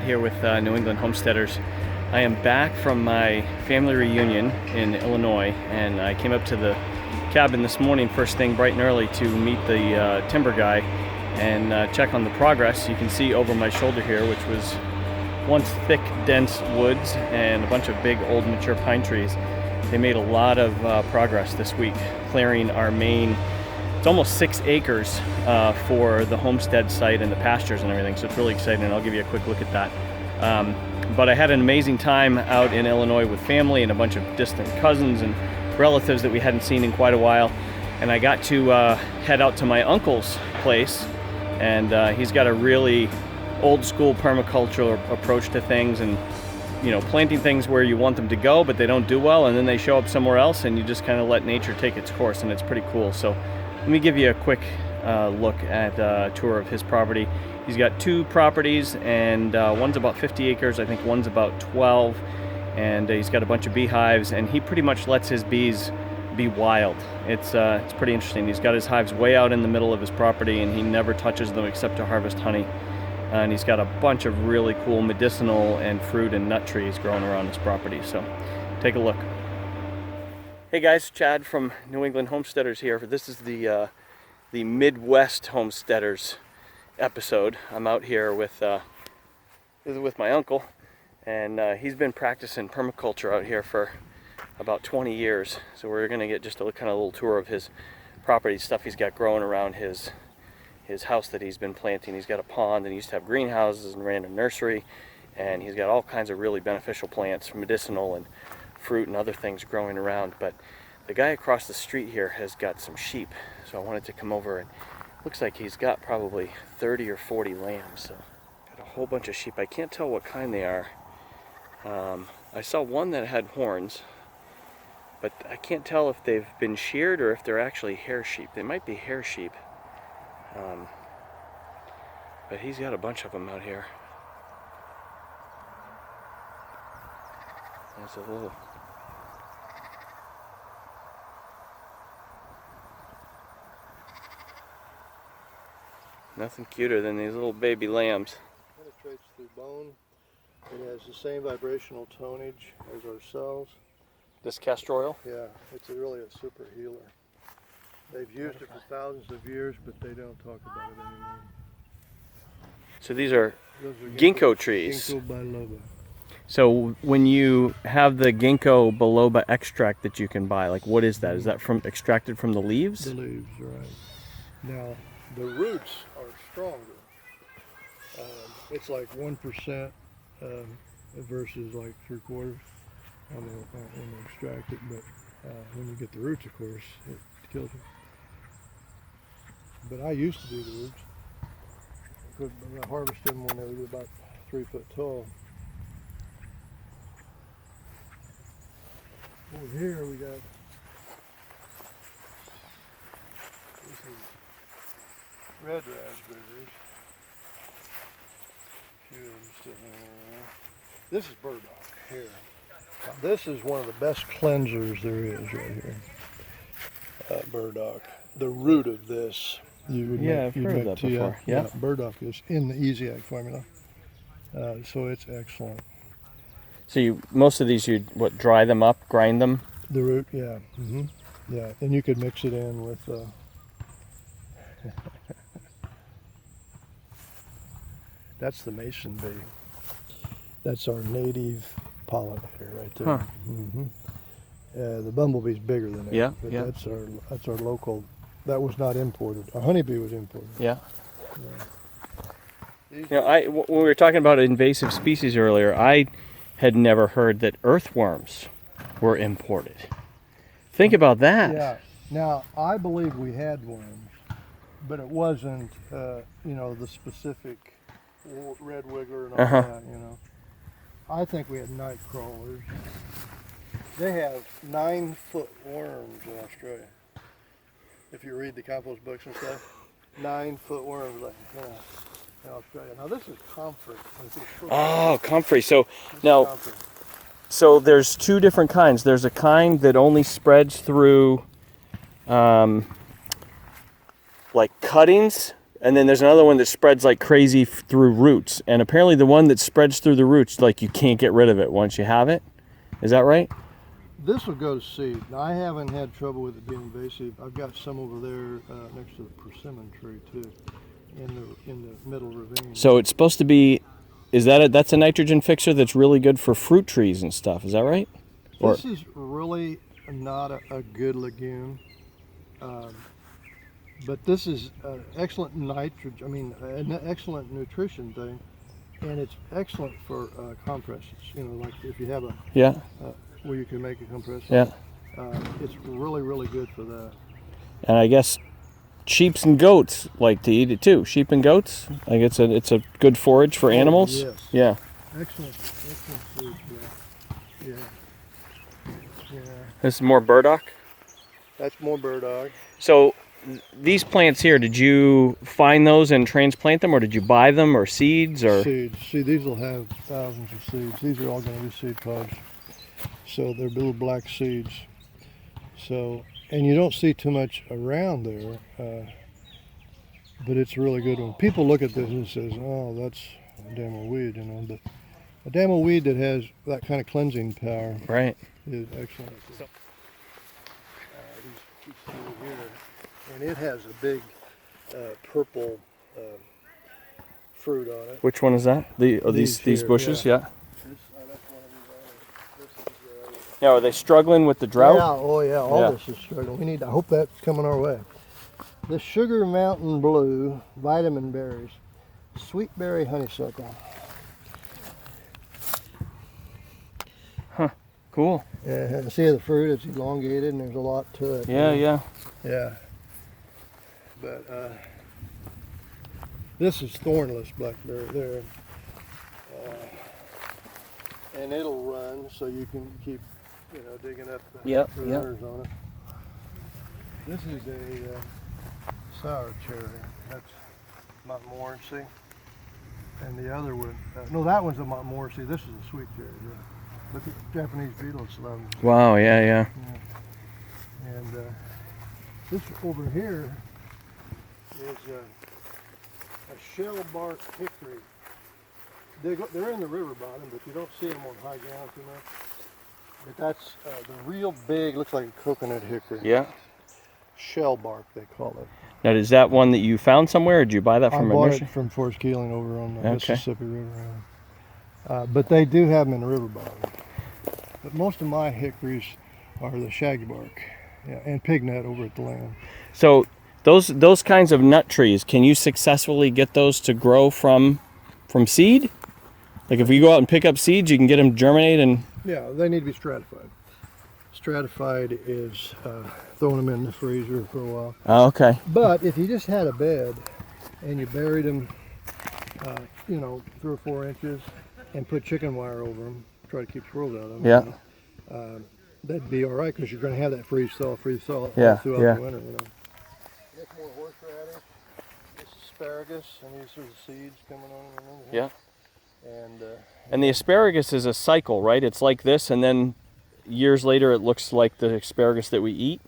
here with New England Homesteaders. I am back from my family reunion in Illinois, and I came up to the cabin this morning first thing bright and early to meet the timber guy and check on the progress. You can see over my shoulder here, which was once thick, dense woods and a bunch of big old mature pine trees. They made a lot of progress this week, clearing our main, it's almost 6 acres for the homestead site and the pastures and everything, so it's really exciting, and I'll give you a quick look at that. But I had an amazing time out in Illinois with family and a bunch of distant cousins and relatives that we hadn't seen in quite a while, and I got to head out to my uncle's place, and he's got a really old school permaculture approach to things, and you know, planting things where you want them to go but they don't do well, and then they show up somewhere else and you just kind of let nature take its course, and it's pretty cool. So let me give you a quick look at a tour of his property. He's got 2 properties, and one's about 50 acres, I think one's about 12, and he's got a bunch of beehives, and he pretty much lets his bees be wild. It's pretty interesting. He's got his hives way out in the middle of his property, and he never touches them except to harvest honey. And he's got a bunch of really cool medicinal and fruit and nut trees growing around his property. So take a look. Hey guys, Chad from New England Homesteaders here. This is the Midwest Homesteaders episode. I'm out here with my uncle, and he's been practicing permaculture out here for about 20 years. So we're gonna get just a kind of little tour of his property, stuff he's got growing around his house that he's been planting. He's got a pond, and he used to have greenhouses and ran a nursery, and he's got all kinds of really beneficial plants, medicinal and fruit and other things growing around. But the guy across the street here has got some sheep, so I wanted to come over, and looks like he's got probably 30 or 40 lambs. So got a whole bunch of sheep. I can't tell what kind they are. I saw one that had horns, but I can't tell if they've been sheared or if they're actually hair sheep. They might be hair sheep. But he's got a bunch of them out here. There's a little... Nothing cuter than these little baby lambs. Penetrates through bone. It has the same vibrational tonnage as our cells. This castor oil? Yeah, it's really a super healer. They've used it for thousands of years, but they don't talk about it anymore. So these are Those are ginkgo trees. Ginkgo biloba. So when you have the ginkgo biloba extract that you can buy, like what is that? Is that extracted from the leaves? The leaves, right. Now, the roots are stronger. It's like 1% versus like 3/4 when you extract it, but when you get the roots, of course, it kills you. But I used to do the roots. I harvested them when they were about 3 foot tall. Over here we got this is red raspberries. A few of them sitting there. This is burdock here. Now, this is one of the best cleansers there is right here. Burdock. The root of this, you would I've heard of that before. Yeah. Burdock is in the Easy-Ag formula, so it's excellent. So most of these, you dry them up, grind them? The root, yeah, yeah. Then you could mix it in with. That's the mason bee. That's our native pollinator right there. Huh. The bumblebee's bigger than that. Yeah, but yeah. That's our local. That was not imported. A honeybee was imported. Yeah. You know, when we were talking about invasive species earlier, I had never heard that earthworms were imported. Think about that. Yeah. Now, I believe we had worms, but it wasn't, the specific red wiggler and all that, I think we had night crawlers. They have 9-foot worms in Australia. If you read the compost books and stuff, 9-foot worms in Australia. Now this is comfrey. Oh, comfrey. So now, so there's 2 different kinds. There's a kind that only spreads through like cuttings And then there's another one that spreads like crazy through roots. And apparently the one that spreads through the roots, like you can't get rid of it once you have it. Is that right? This will go to seed. Now, I haven't had trouble with it being invasive. I've got some over there next to the persimmon tree too, in the middle ravine. So it's supposed to be, that's a nitrogen fixer that's really good for fruit trees and stuff. Is that right? This is really not a good legume, but this is an excellent nitrogen. I mean, an excellent nutrition thing, and it's excellent for compresses. You know, like if you have a where you can make a compressor. Yeah. It's really, really good for that. And I guess sheep and goats like to eat it too. Sheep and goats, like it's a good forage for animals. Yes. Yeah. Excellent food. Yeah. This is more burdock. That's more burdock. So these plants here, did you find those and transplant them, or did you buy them, or seeds, or seeds? See, these will have thousands of seeds. These are all going to be seed pods. So they're little black seeds. So, and you don't see too much around there, but it's a really good one. People look at this and says, "Oh, that's a damn old weed," you know. But a damn old weed that has that kind of cleansing power, right, is excellent. These here, and it has a big purple fruit on it. Which one is that? These bushes, yeah. Yeah, are they struggling with the drought? Yeah, oh yeah, all this is struggling. I hope that's coming our way. The Sugar Mountain Blue vitamin berries, sweet berry honeysuckle. Huh, cool. Yeah, see the fruit, it's elongated and there's a lot to it. Yeah. But this is thornless blackberry there. And it'll run so you can keep digging up the runners on it. This is a sour cherry. That's Montmorency. And the other one, no, that one's a Montmorency. This is a sweet cherry. Yeah. Look at Japanese beetles love them. Wow, yeah. And this over here is a shell bark hickory. They're in the river bottom, but you don't see them on high ground too much. But that's the real big, looks like a coconut hickory. Yeah. Shell bark, they call it. Now, is that one that you found somewhere, or did you buy that from a nursery? I bought it from Forest Keeling over on the Mississippi River. But they do have them in the river bottom. But most of my hickories are the shaggy bark, and pignut over at the land. So those kinds of nut trees, can you successfully get those to grow from seed? Like if you go out and pick up seeds, you can get them germinate and... Yeah, they need to be stratified. Stratified is throwing them in the freezer for a while. Oh, okay. But if you just had a bed and you buried them, 3 or 4 inches, and put chicken wire over them, try to keep squirrels out of them. Yeah. That'd be all right because you're going to have that freeze thaw throughout the winter. This more horseradish, this asparagus, and these are the seeds coming on. Yeah. And the asparagus is a cycle, right? It's like this, and then years later it looks like the asparagus that we eat.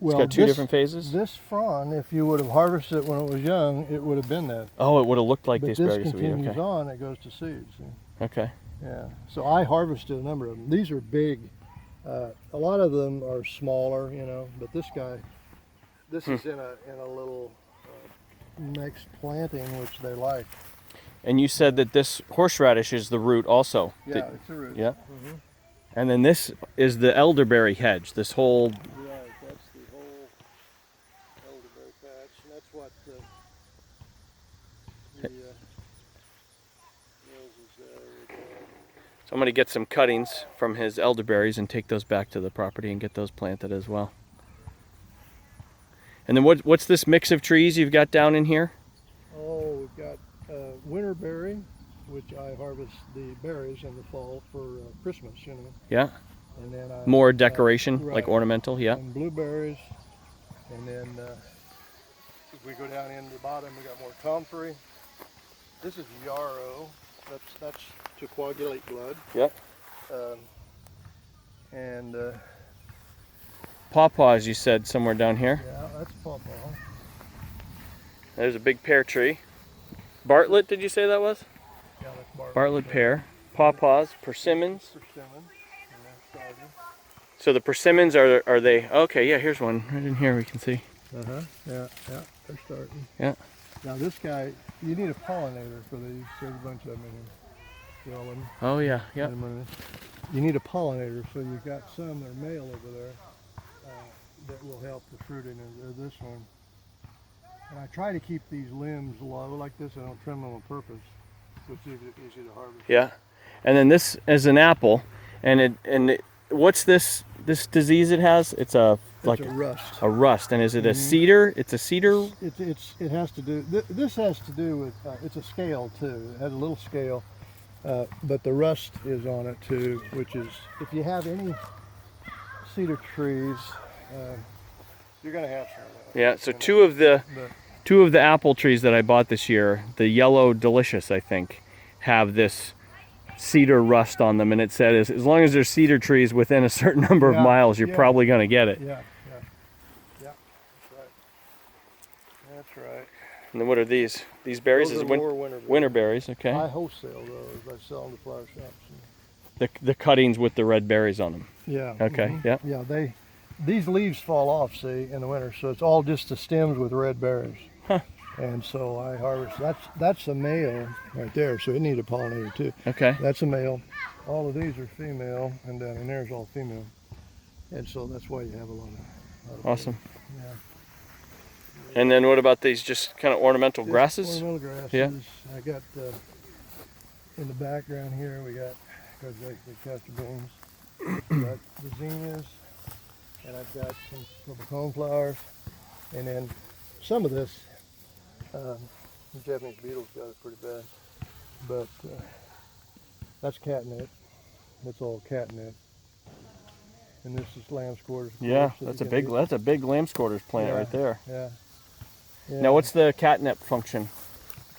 It's got two different phases. This frond, if you would have harvested it when it was young, it would have been that. Oh, it would have looked like the But asparagus this we eat. continues on, it goes to seeds. Okay. Yeah. So I harvested a number of them. These are big. A lot of them are smaller, but this is in a little mixed planting, which they like. And you said that this horseradish is the root also. Yeah, it's a root. Yeah. Mm-hmm. And then this is the elderberry hedge, this whole... Right, that's the whole elderberry patch, and that's what the roses there. So I'm going to get some cuttings from his elderberries and take those back to the property and get those planted as well. And then what's this mix of trees you've got down in here? Oh, we've got winterberry, which I harvest the berries in the fall for Christmas, Yeah. And then more decoration, right, like ornamental, yeah. And blueberries, and then if we go down into the bottom, we got more comfrey. This is yarrow. That's to coagulate blood. Yep. And pawpaws, you said somewhere down here. yeah, that's pawpaw. There's a big pear tree. Bartlett, did you say that was? Yeah, that's Bartlett pear. Pawpaws, persimmons. Persimmon. And that's starting. So the persimmons are they? Okay, yeah. Here's one right in here. We can see. Yeah, yeah, they're starting. Yeah. Now this guy, you need a pollinator for these. There's a bunch of them in here. Oh yeah, yeah. You need a pollinator, so you've got some that are male over there that will help the fruiting of this one. And I try to keep these limbs low like this. I don't trim them on purpose, so it's easy to harvest. Yeah. And then this is an apple, and what's this disease it has? It's a rust. A rust, and is it a cedar? It's a cedar. It has to do. This has to do with. It's a scale too. It has a little scale, but the rust is on it too. Which is, if you have any cedar trees, you're gonna have some of that. Yeah. So two of the apple trees that I bought this year, the yellow delicious, I think, have this cedar rust on them, and it said as long as there's cedar trees within a certain number of miles, you're probably going to get it. Yeah, that's right. That's right. And then what are these? These berries? Those Is are more winter berries. winter berries? Okay. I wholesale those. I sell them to flower shops. The cuttings with the red berries on them. Yeah. Okay. Yeah. Yeah. These leaves fall off, see, in the winter, so it's all just the stems with red berries. Huh. And so I harvest. That's a male right there, so it needs a pollinator too. Okay. That's a male. All of these are female, and down in there's all female. And so that's why you have a lot of Awesome. yeah. And then what about these just kind of ornamental grasses? Ornamental grasses. Yeah. I got in the background here. We got because they castor beans. We got the zinnias, and I've got some purple coneflowers, and then some of this. The Japanese beetles got it pretty bad, but that's catnip. That's all catnip. And this is lamb's quarters. Yeah, that's a big lamb's quarters plant right there. Yeah. Now, what's the catnip function?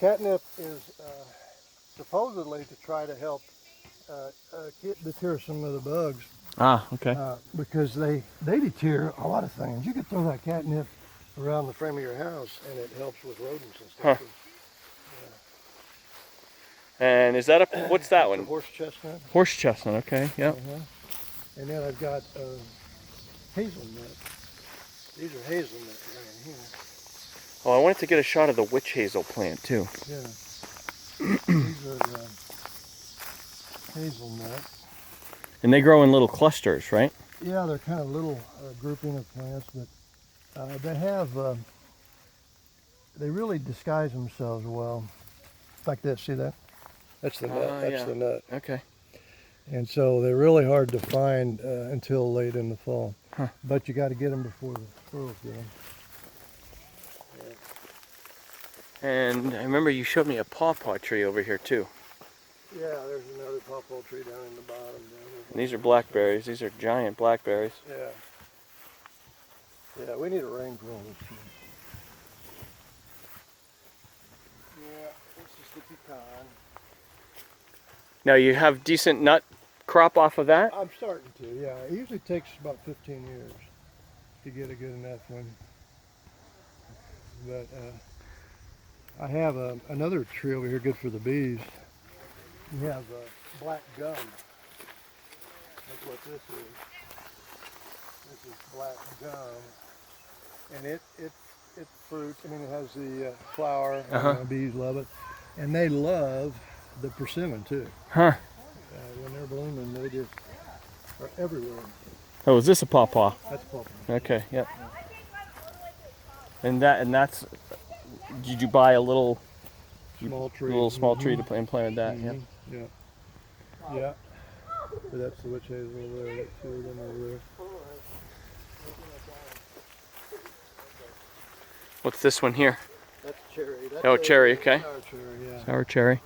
Catnip is supposedly to try to help deter some of the bugs. Ah, okay. Because they deter a lot of things. You could throw that catnip around the frame of your house, and it helps with rodents and stuff. Huh. And is that what's that one? Horse chestnut. Horse chestnut. Okay. Yeah. And then I've got hazelnut. These are hazelnut right here. Oh, I wanted to get a shot of the witch hazel plant too. Yeah. These are hazelnut. And they grow in little clusters, right? Yeah, they're kind of little grouping of plants, but they really disguise themselves well. Like this, see that? That's the nut. That's the nut. Okay. And so they're really hard to find until late in the fall. Huh. But you got to get them before the squirrels get them. Yeah. And I remember you showed me a pawpaw tree over here too. Yeah, there's another pawpaw tree down in the bottom. And these are blackberries. These are giant blackberries. Yeah. Yeah, we need a rain for all this tree. Yeah, this is the pecan. Now you have decent nut crop off of that? I'm starting to, yeah. It usually takes about 15 years to get a good enough one. But I have another tree over here good for the bees. We have black gum. That's what this is. This is black gum. And it fruits. I mean, it has the flower. Bees love it. And they love the persimmon too. Huh. When they're blooming, they just are everywhere. Oh, is this a pawpaw? That's pawpaw. Okay, yep. And that's. Did you buy a little Small tree. small tree to plant that? Yeah. Yeah. Yeah. But that's the witch hazel over there. That's two of them over there. What's this one here? That's cherry. That's cherry. Okay. Sour cherry. Yeah. Sour cherry.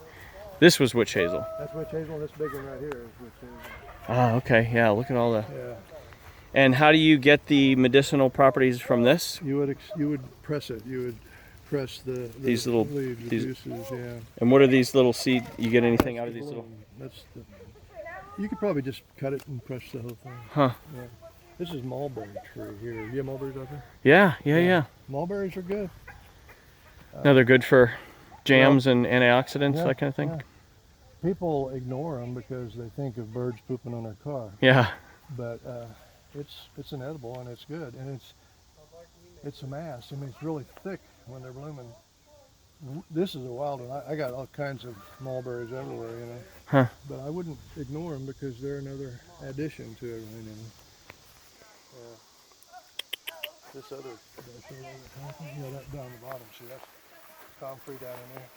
This was witch hazel. That's witch hazel. This big one right here is witch hazel. Ah, okay. Yeah. Look at all the. Yeah. And how do you get the medicinal properties from this? You would press it. You would press These little leaves, the juices. Yeah. And what are these little seed? You get anything out of these little? You could probably just cut it and crush the whole thing. Huh. Yeah. This is mulberry tree here. You have mulberries out there? Yeah. Mulberries are good. No, they're good for jams and antioxidants, Yeah, that kind of thing. yeah. People ignore them because they think of birds pooping on their car. Yeah. But it's an edible and it's good, and it's a mass. I mean, it's really thick when they're blooming. This is a wild one. I got all kinds of mulberries everywhere, you know. Huh. But I wouldn't ignore them because they're another addition to everything. This other, that down the bottom. See, that's comfrey down in there.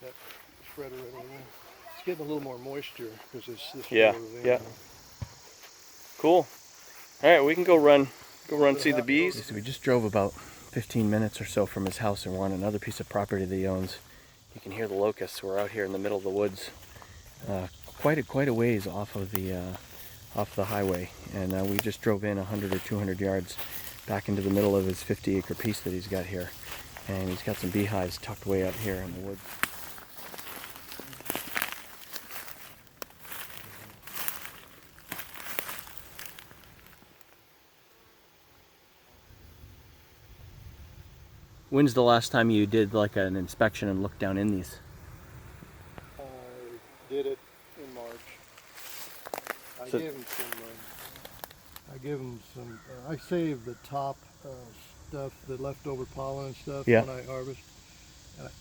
That spreader right over there. It's getting a little more moisture because it's this. Yeah. Yeah. Cool. All right, we can go run see the bees. So we just drove about 15 minutes or so from his house and we're on another piece of property that he owns. You can hear the locusts. We're out here in the middle of the woods, quite a ways off the highway, and we just drove in 100 or 200 yards back into the middle of his 50-acre piece that he's got here, and he's got some beehives tucked way out here in the woods. When's the last time you did like an inspection and looked down in these? I did it in March. I give them some. I save the top stuff, the leftover pollen and stuff when I harvest, and I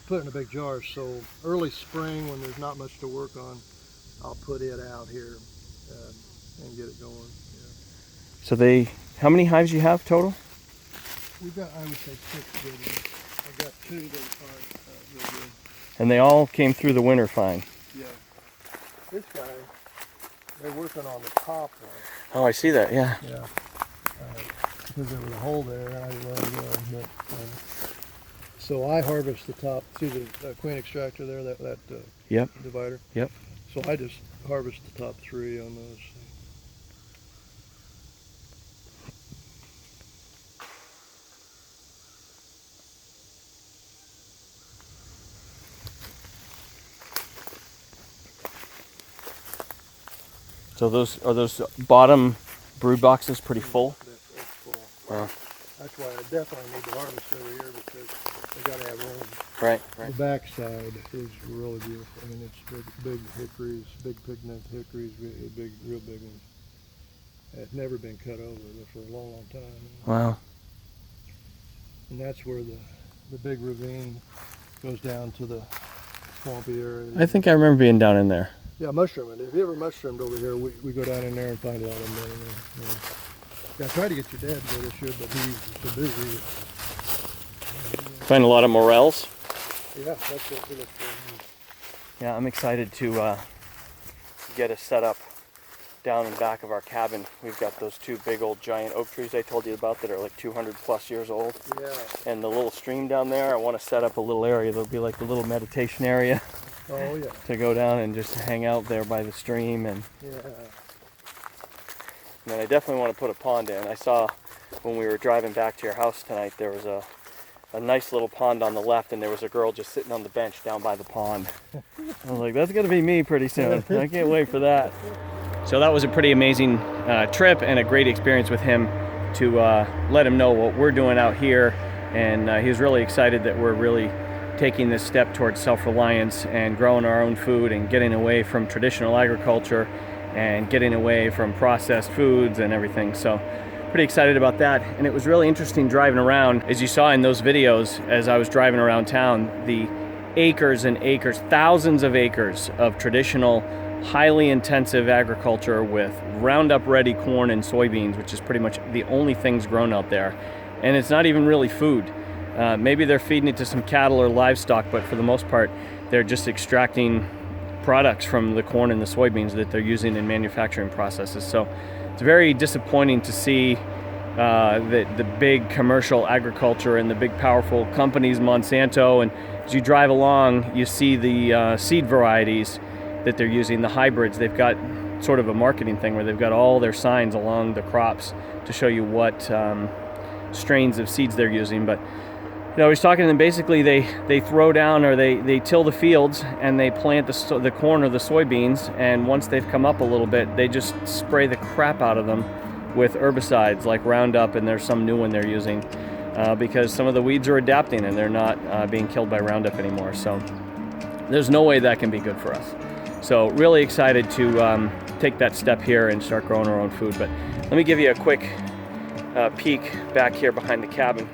put it in a big jar. So early spring, when there's not much to work on, I'll put it out here and get it going. Yeah. So how many hives you have total? We've got, I would say, 6 good ones. I've got 2 that are real good. And they all came through the winter fine. Yeah. This guy, they're working on the top one. Oh, I see that, yeah. Yeah. Because there was a hole there, and I didn't let it go. So I harvest the top. See the queen extractor there, that Yep. divider? Yep. So I just harvest the top 3 on those. So those bottom brood boxes pretty full? That's full. Wow. That's why I definitely need to harvest every year because they got to have room. Right. The backside is really beautiful. I mean, it's big hickories, big pigment hickories, real big ones. It's never been cut over for a long time. Wow. And that's where the big ravine goes down to the swampy area. I think I remember being down in there. Yeah, mushrooming. If you ever mushroomed over here, we go down in there and find a lot of them down in there. Yeah, I tried to get your dad to go this year, but he's too busy. Find a lot of morels. Yeah, that's what we look for. Yeah, I'm excited to get us set up down in back of our cabin. We've got those 2 big old giant oak trees I told you about that are like 200 plus years old. Yeah. And the little stream down there, I want to set up a little area that'll be like a little meditation area. Oh yeah. To go down and just hang out there by the stream, and then I definitely want to put a pond in. I saw when we were driving back to your house tonight, there was a nice little pond on the left, and there was a girl just sitting on the bench down by the pond. I was like, that's gonna be me pretty soon. I can't wait for that. So that was a pretty amazing trip and a great experience with him to let him know what we're doing out here, and he was really excited that we're really taking this step towards self-reliance and growing our own food and getting away from traditional agriculture and getting away from processed foods and everything. So pretty excited about that. And it was really interesting driving around. As you saw in those videos, as I was driving around town, the acres and acres, thousands of acres of traditional, highly intensive agriculture with Roundup ready corn and soybeans, which is pretty much the only things grown out there. And it's not even really food. Maybe they're feeding it to some cattle or livestock, but for the most part, they're just extracting products from the corn and the soybeans that they're using in manufacturing processes. So it's very disappointing to see that the big commercial agriculture and the big powerful companies, Monsanto, and as you drive along, you see the seed varieties that they're using, the hybrids. They've got sort of a marketing thing where they've got all their signs along the crops to show you what strains of seeds they're using. But I was talking to them. Basically, they throw down or they till the fields and they plant the corn or the soybeans, and once they've come up a little bit, they just spray the crap out of them with herbicides like Roundup, and there's some new one they're using. because some of the weeds are adapting and they're not being killed by Roundup anymore. So there's no way that can be good for us. So really excited to take that step here and start growing our own food. But let me give you a quick peek back here behind the cabin.